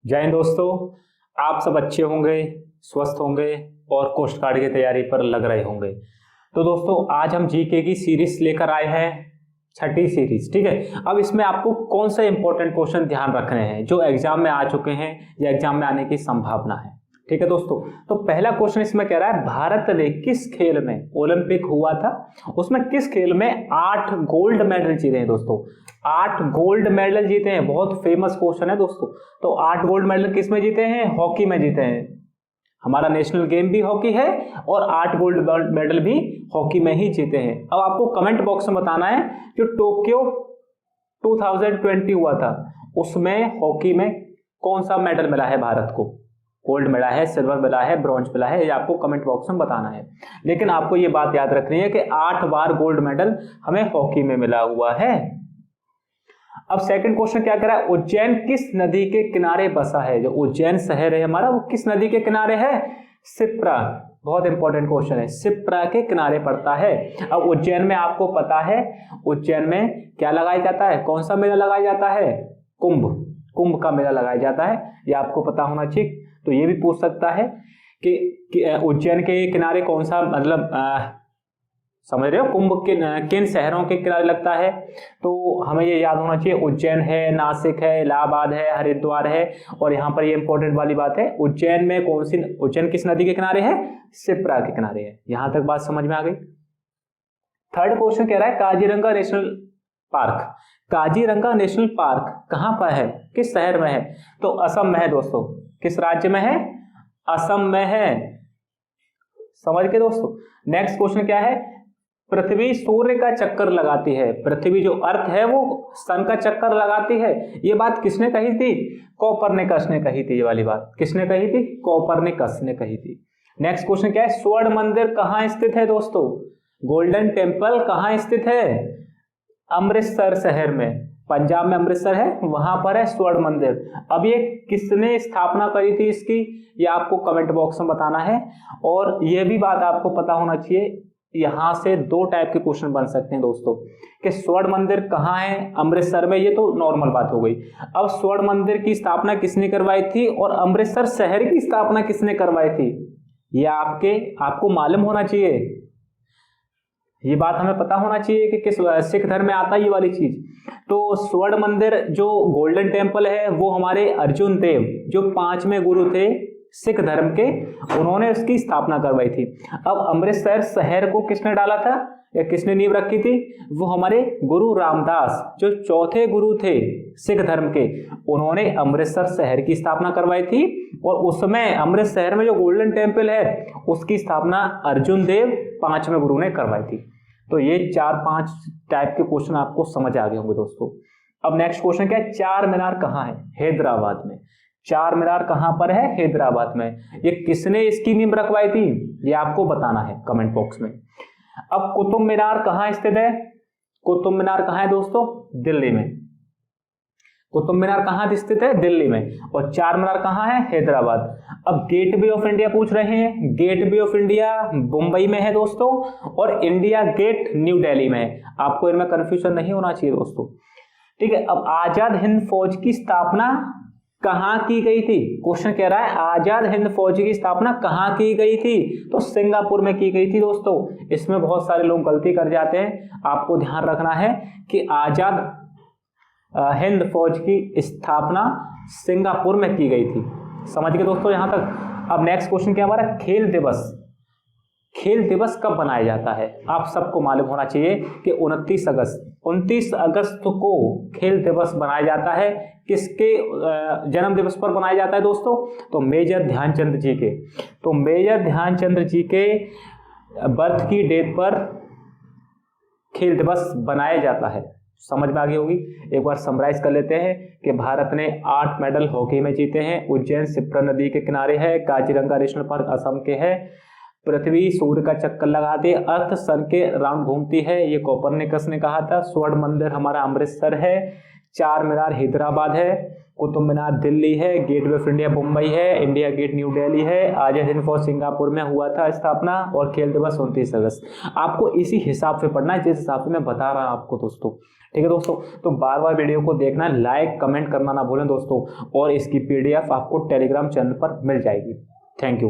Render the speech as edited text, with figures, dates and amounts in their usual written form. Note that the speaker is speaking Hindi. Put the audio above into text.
जय हिंद दोस्तों, आप सब अच्छे होंगे, स्वस्थ होंगे और कोस्ट गार्ड की तैयारी पर लग रहे होंगे। तो दोस्तों आज हम जीके की सीरीज लेकर आए हैं, छठी सीरीज। ठीक है, अब इसमें आपको कौन सा इंपॉर्टेंट क्वेश्चन ध्यान रखने हैं जो एग्जाम में आ चुके हैं या एग्जाम में आने की संभावना है। ठीक है दोस्तों, तो पहला क्वेश्चन इसमें कह रहा है भारत ने किस खेल में, ओलंपिक हुआ था उसमें किस खेल में 8 गोल्ड मेडल जीते हैं। दोस्तों 8 गोल्ड मेडल जीते हैं, बहुत फेमस क्वेश्चन है दोस्तों। तो 8 गोल्ड मेडल किस में जीते हैं? हॉकी में जीते हैं। हमारा नेशनल गेम भी हॉकी है और 8 गोल्ड मेडल भी हॉकी में ही जीते हैं। अब आपको कमेंट बॉक्स में बताना है जो टोक्यो 2020 हुआ था उसमें हॉकी में कौन सा मेडल मिला है भारत को। गोल्ड मिला है, सिल्वर मिला है, ब्रॉन्ज मिला है, ये आपको कमेंट बॉक्स में बताना है। लेकिन आपको ये बात याद रखनी है कि 8 बार गोल्ड मेडल हमें हॉकी में मिला हुआ है। अब सेकंड क्वेश्चन क्या कह रहा है, उज्जैन किस नदी के किनारे बसा है। जो उज्जैन शहर है हमारा वो किस नदी के किनारे है? शिप्रा। बहुत इंपॉर्टेंट क्वेश्चन है, शिप्रा के किनारे पड़ता है। अब उज्जैन में आपको पता है उज्जैन में क्या लगाया जाता है, कौन सा मेला लगाया जाता है? कुंभ का मेला लगाया जाता है, ये आपको पता होना चाहिए। तो ये भी पूछ सकता है कि उज्जैन के किनारे कौन सा, मतलब समझ रहे हो, कुंभ किन शहरों के किनारे लगता है। तो हमें ये याद होना चाहिए, उज्जैन है, नासिक है, इलाहाबाद है, हरिद्वार है। और यहाँ पर ये इंपॉर्टेंट वाली बात है, उज्जैन में कौन सी, उज्जैन किस नदी के किनारे है? शिप्रा के किनारे है। यहां तक बात समझ में आ गई। थर्ड क्वेश्चन कह रहा है Kaziranga national park. Kaziranga national park कहां पर है, किस शहर में है? तो असम में है दोस्तों। किस राज्य में है? असम में है। समझ के दोस्तों। नेक्स्ट क्वेश्चन क्या है, पृथ्वी सूर्य का चक्कर लगाती है। पृथ्वी जो अर्थ है वो सन का चक्कर लगाती है। ये बात किसने कही थी? कोपरनिकस ने कही थी। ये वाली बात किसने कही थी? कोपरनिकस ने कही थी। नेक्स्ट क्वेश्चन क्या है, स्वर्ण मंदिर कहां स्थित है दोस्तों? गोल्डन टेम्पल कहां स्थित है? अमृतसर शहर में, पंजाब में अमृतसर है, वहां पर है स्वर्ण मंदिर। अब ये किसने स्थापना करी थी इसकी, ये आपको कमेंट बॉक्स में बताना है। और ये भी बात आपको पता होना चाहिए, यहां से 2 टाइप के क्वेश्चन बन सकते हैं दोस्तों, कि स्वर्ण मंदिर कहाँ है? अमृतसर में, ये तो नॉर्मल बात हो गई। अब स्वर्ण मंदिर की स्थापना किसने करवाई थी और अमृतसर शहर की स्थापना किसने करवाई थी, ये आपको मालूम होना चाहिए। ये बात हमें पता होना चाहिए कि किस सिख धर्म में आता है ये वाली चीज। तो स्वर्ण मंदिर जो गोल्डन टेम्पल है वो हमारे अर्जुन देव, जो 5वें गुरु थे सिख धर्म के, उन्होंने उसकी स्थापना करवाई थी। अब अमृतसर शहर को किसने डाला था या किसने नींव रखी थी? वो हमारे गुरु रामदास, जो 4थे गुरु थे सिख धर्म के, उन्होंने अमृतसर शहर की स्थापना करवाई थी। और उसमें अमृत शहर में जो गोल्डन टेम्पल है उसकी स्थापना अर्जुन देव 5वें गुरु ने करवाई थी। तो ये 4-5 टाइप के क्वेश्चन आपको समझ आ गए होंगे दोस्तों। अब नेक्स्ट क्वेश्चन क्या है, चार मीनार कहाँ है? हैदराबाद में। चार मीनार कहां पर है? हैदराबाद में। ये किसने इसकी नींव रखवाई थी, ये आपको बताना है कमेंट बॉक्स में। अब कुतुब मीनार कहां स्थित है? कुतुब मीनार कहां है दोस्तों? दिल्ली में। कुतुब मीनार कहां स्थित है? दिल्ली में। और चार मीनार कहां है? हैदराबाद। अब गेटवे ऑफ इंडिया पूछ रहे हैं, गेटवे ऑफ इंडिया मुंबई में है दोस्तों, और इंडिया गेट न्यू दिल्ली में है। आपको इनमें कंफ्यूजन नहीं होना चाहिए दोस्तों। ठीक है, अब आजाद हिंद फौज की स्थापना कहां की गई थी? क्वेश्चन कह रहा है आजाद हिंद फौज की स्थापना कहां की गई थी? तो सिंगापुर में की गई थी दोस्तों। इसमें बहुत सारे लोग गलती कर जाते हैं, आपको ध्यान रखना है कि आजाद हिंद फौज की स्थापना सिंगापुर में की गई थी। समझ गए दोस्तों यहां तक। अब नेक्स्ट क्वेश्चन क्या हमारा, खेल दिवस। खेल दिवस कब मनाया जाता है? आप सबको मालूम होना चाहिए कि 29 अगस्त को खेल दिवस मनाया जाता है। किसके जन्म दिवस पर मनाया जाता है दोस्तों? तो मेजर ध्यानचंद जी के। तो मेजर ध्यानचंद जी के बर्थ की डेट पर खेल दिवस बनाया जाता है। समझ में आ गई होगी। एक बार समराइज कर लेते हैं कि भारत ने 8 मेडल हॉकी में जीते हैं। उज्जैन शिप्रा नदी के किनारे है, काजीरंगा नेशनल पार्क असम के है, पृथ्वी सूर्य का चक्कर लगाती है, अर्थ सन के राउंड घूमती है, ये कोपरनिकस ने कहा था, स्वर्ण मंदिर हमारा अमृतसर है, चार मीनार हैदराबाद है, कुतुब मीनार दिल्ली है, गेटवे ऑफ इंडिया मुंबई है, इंडिया गेट न्यू दिल्ली है, आजाद हिंद फौज सिंगापुर में हुआ था स्थापना, और खेल दिवस 29 अगस्त। आपको इसी हिसाब से पढ़ना है जिस हिसाब से मैं बता रहा हूं आपको दोस्तों। ठीक है दोस्तों, तो बार बार वीडियो को देखना, लाइक कमेंट करना ना भूलें दोस्तों, और इसकी PDF आपको टेलीग्राम चैनल पर मिल जाएगी। Thank you.